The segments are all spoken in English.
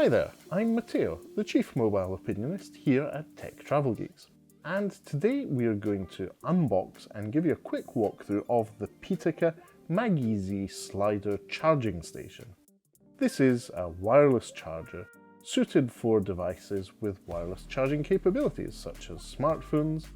Hi there, I'm Matteo, the Chief Mobile Opinionist here at Tech Travel Geeks. And today we are going to unbox and give you a quick walkthrough of the PITAKA MagEZ Slider charging station. This is a wireless charger suited for devices with wireless charging capabilities such as smartphones,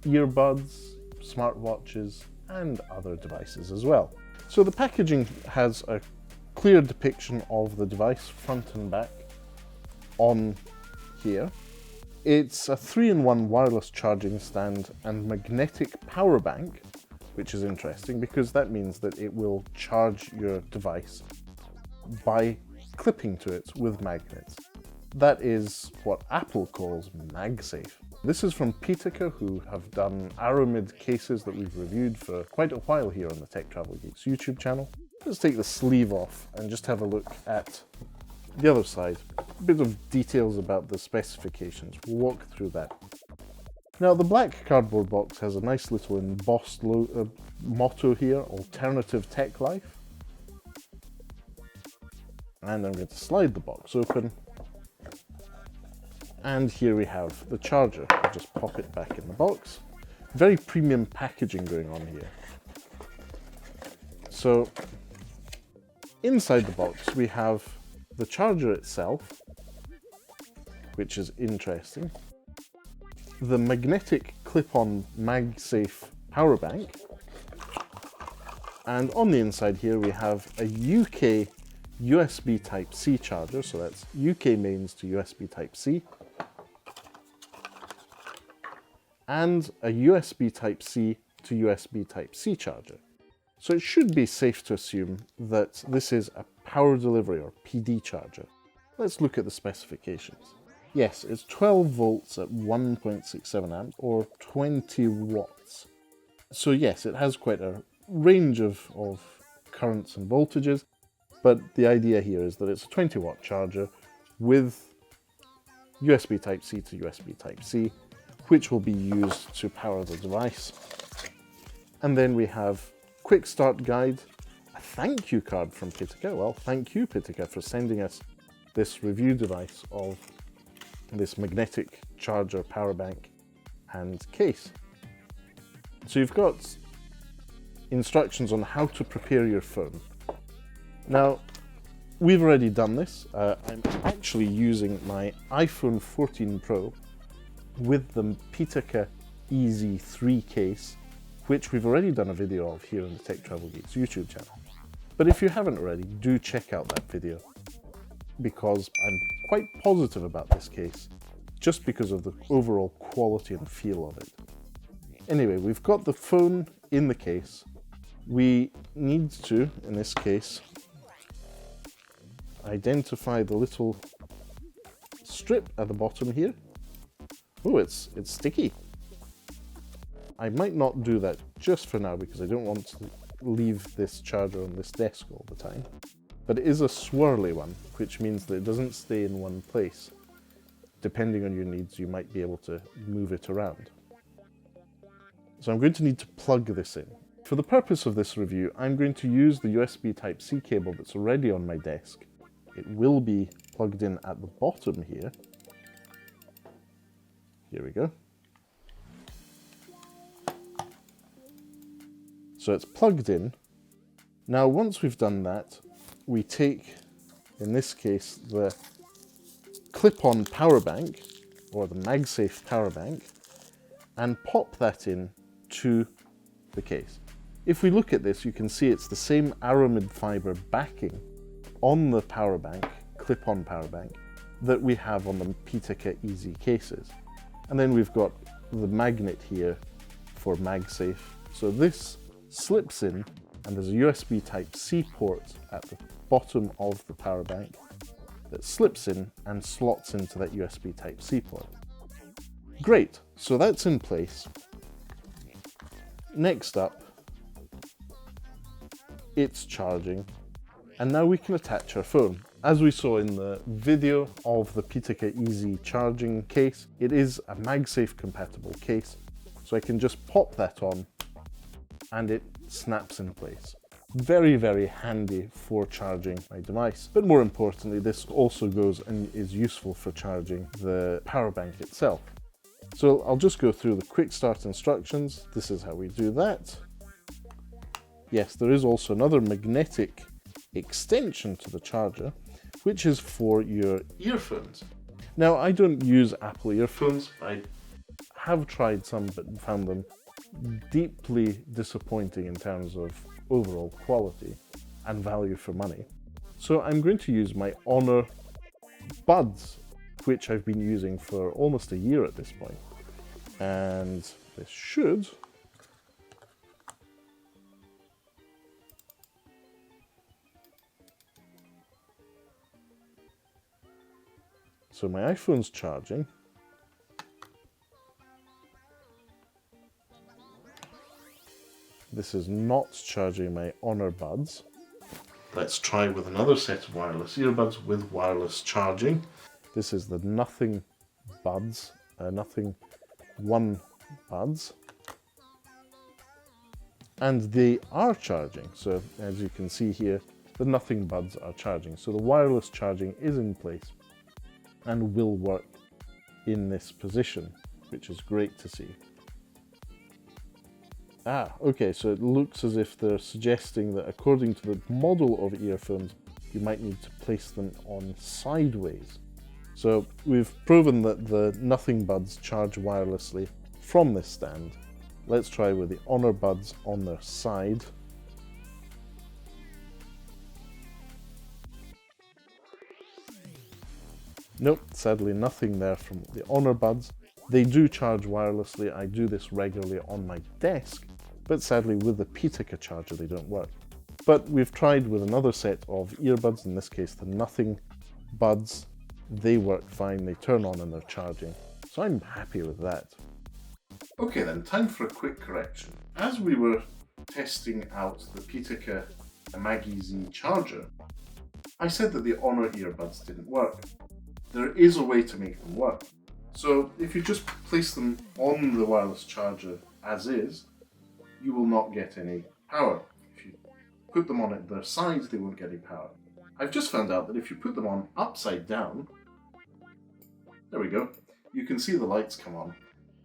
earbuds, smartwatches and other devices as well. So the packaging has a clear depiction of the device front and back on here. It's a 3-in-1 wireless charging stand and magnetic power bank, which is interesting because that means that it will charge your device by clipping to it with magnets. That is what Apple calls MagSafe. This is from PITAKA, who have done aramid cases that we've reviewed for quite a while here on the Tech Travel Geeks YouTube channel. Let's take the sleeve off and just have a look at the other side. A bit of details about the specifications. We'll walk through that. Now the black cardboard box has a nice little embossed motto here, Alternative Tech Life. And I'm going to slide the box open. And here we have the charger. I'll just pop it back in the box. Very premium packaging going on here. So inside the box we have the charger itself, which is interesting, the magnetic clip-on MagSafe Power Bank, and on the inside here we have a UK USB Type-C charger, so that's UK mains to USB Type-C, and a USB Type-C to USB Type-C charger. So it should be safe to assume that this is a power delivery or PD charger. Let's look at the specifications. Yes, it's 12 volts at 1.67 amps or 20 watts. So yes, it has quite a range of currents and voltages, but the idea here is that it's a 20 watt charger with USB Type-C to USB Type-C, which will be used to power the device. And then we have quick start guide, a thank you card from PITAKA. Well, thank you PITAKA for sending us this review device of this magnetic charger, power bank and case. So you've got instructions on how to prepare your phone. Now, we've already done this. I'm actually using my iPhone 14 Pro with the PITAKA EZ3 case, which we've already done a video of here on the Tech Travel Geeks YouTube channel. But if you haven't already, do check out that video, because I'm quite positive about this case, just because of the overall quality and feel of it. Anyway, we've got the phone in the case. We need to, in this case, identify the little strip at the bottom here. Oh, it's sticky. I might not do that just for now because I don't want to leave this charger on this desk all the time. But it is a swirly one, which means that it doesn't stay in one place. Depending on your needs, you might be able to move it around. So I'm going to need to plug this in. For the purpose of this review, I'm going to use the USB Type-C cable that's already on my desk. It will be plugged in at the bottom here. Here we go. So it's plugged in. Now once we've done that, we take, in this case, the clip-on power bank, or the MagSafe power bank, and pop that in to the case. If we look at this, you can see it's the same aramid fibre backing on the power bank, clip-on power bank, that we have on the PITAKA EZ cases. And then we've got the magnet here for MagSafe. So this slips in, and there's a USB Type-C port at the bottom of the power bank that slips in and slots into that USB Type-C port. Great, so that's in place. Next up, it's charging, and now we can attach our phone. As we saw in the video of the PITAKA EZ charging case, it is a MagSafe compatible case, so I can just pop that on and it snaps in place. Very, very handy for charging my device. But more importantly, this also goes and is useful for charging the power bank itself. So I'll just go through the quick start instructions. This is how we do that. Yes, there is also another magnetic extension to the charger, which is for your earphones. Now, I don't use Apple earphones. I have tried some, but found them deeply disappointing in terms of overall quality and value for money. So I'm going to use my Honor buds, which I've been using for almost a year at this point. And this should so my iPhone's charging. This is not charging my Honor buds. Let's try with another set of wireless earbuds with wireless charging. This is the Nothing buds, Nothing One buds. And they are charging. So as you can see here, the Nothing buds are charging. So the wireless charging is in place and will work in this position, which is great to see. Okay, so it looks as if they're suggesting that according to the model of earphones, you might need to place them on sideways. So we've proven that the Nothing buds charge wirelessly from this stand. Let's try with the Honor buds on their side. Nope, sadly nothing there from the Honor buds. They do charge wirelessly. I do this regularly on my desk, but sadly with the PITAKA charger they don't work. But we've tried with another set of earbuds, in this case the Nothing buds. They work fine, they turn on and they're charging. So I'm happy with that. Okay then, time for a quick correction. As we were testing out the PITAKA MagEZ charger, I said that the Honor earbuds didn't work. There is a way to make them work. So if you just place them on the wireless charger as is, you will not get any power. If you put them on at their sides, they won't get any power. I've just found out that if you put them on upside down, there we go, you can see the lights come on.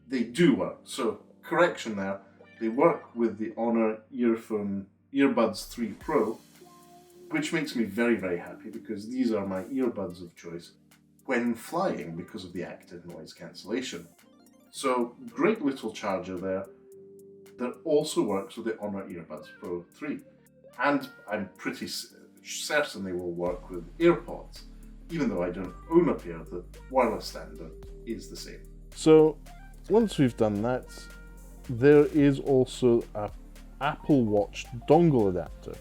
They do work. So correction there, they work with the Honor AirPods 3 Pro, which makes me very, very happy because these are my earbuds of choice when flying because of the active noise cancellation. So great little charger there that also works with the Honor AirPods Pro 3. And I'm pretty certain they will work with AirPods. Even though I don't own a pair, the wireless standard is the same. So once we've done that, there is also an Apple Watch dongle adapter.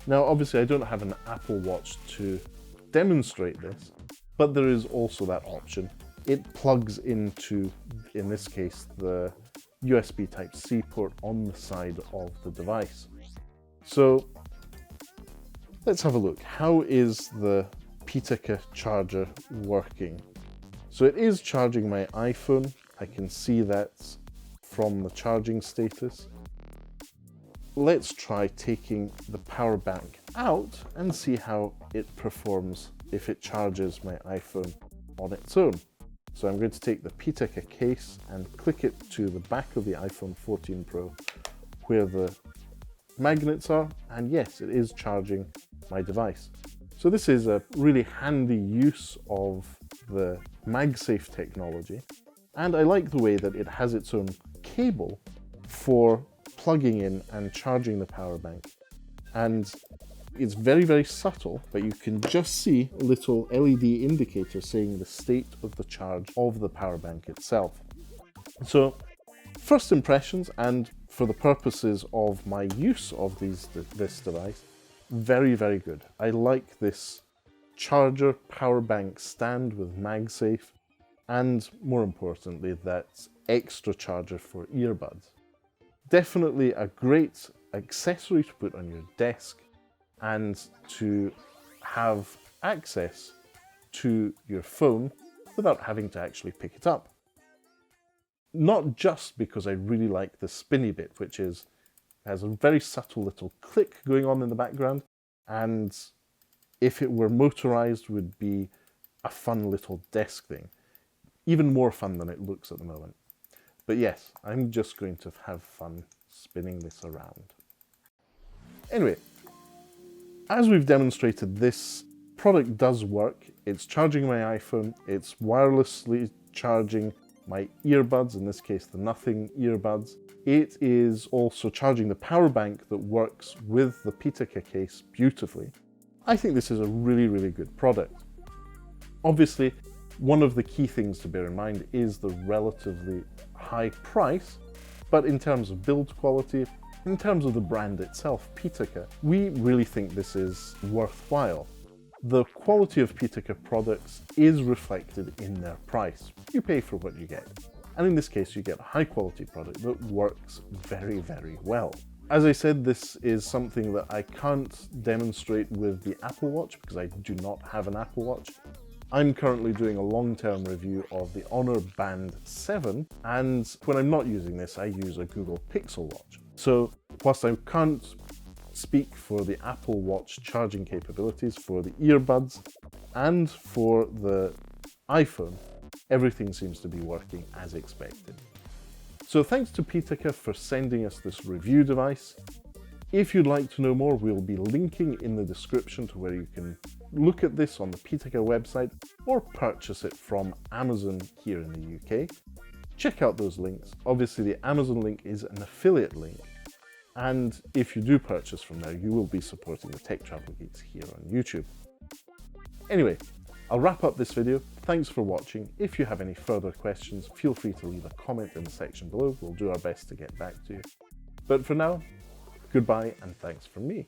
Now obviously I don't have an Apple Watch to demonstrate this, but there is also that option. It plugs into, in this case, the USB Type-C port on the side of the device. So let's have a look. How is the PITAKA charger working? So it is charging my iPhone. I can see that from the charging status. Let's try taking the power bank out and see how it performs if it charges my iPhone on its own. So I'm going to take the PITAKA case and click it to the back of the iPhone 14 Pro where the magnets are, and yes, it is charging my device. So this is a really handy use of the MagSafe technology, and I like the way that it has its own cable for plugging in and charging the power bank. And it's very, very subtle, but you can just see a little LED indicator saying the state of the charge of the power bank itself. So first impressions, and for the purposes of my use of this device, very, very good. I like this charger power bank stand with MagSafe, and more importantly, that extra charger for earbuds. Definitely a great accessory to put on your desk and to have access to your phone without having to actually pick it up. Not just because I really like the spinny bit, which is It has a very subtle little click going on in the background, and if it were motorized would be a fun little desk thing. Even more fun than it looks at the moment. But yes, I'm just going to have fun spinning this around. Anyway, as we've demonstrated, this product does work. It's charging my iPhone, it's wirelessly charging my earbuds, in this case the Nothing earbuds. It is also charging the power bank that works with the PITAKA case beautifully. I think this is a really, really good product. Obviously, one of the key things to bear in mind is the relatively high price, but in terms of build quality, in terms of the brand itself, PITAKA, we really think this is worthwhile. The quality of PITAKA products is reflected in their price. You pay for what you get. And in this case, you get a high quality product that works very, very well. As I said, this is something that I can't demonstrate with the Apple Watch because I do not have an Apple Watch. I'm currently doing a long-term review of the Honor Band 7, and when I'm not using this, I use a Google Pixel Watch. So whilst I can't speak for the Apple Watch charging capabilities, for the earbuds, and for the iPhone, everything seems to be working as expected. So thanks to PITAKA for sending us this review device. If you'd like to know more, we'll be linking in the description to where you can look at this on the PITAKA website or purchase it from Amazon here in the UK. Check out those links. Obviously, the Amazon link is an affiliate link, and if you do purchase from there, you will be supporting the Tech Travel Geeks here on YouTube. Anyway, I'll wrap up this video. Thanks for watching. If you have any further questions, feel free to leave a comment in the section below. We'll do our best to get back to you. But for now, goodbye and thanks from me.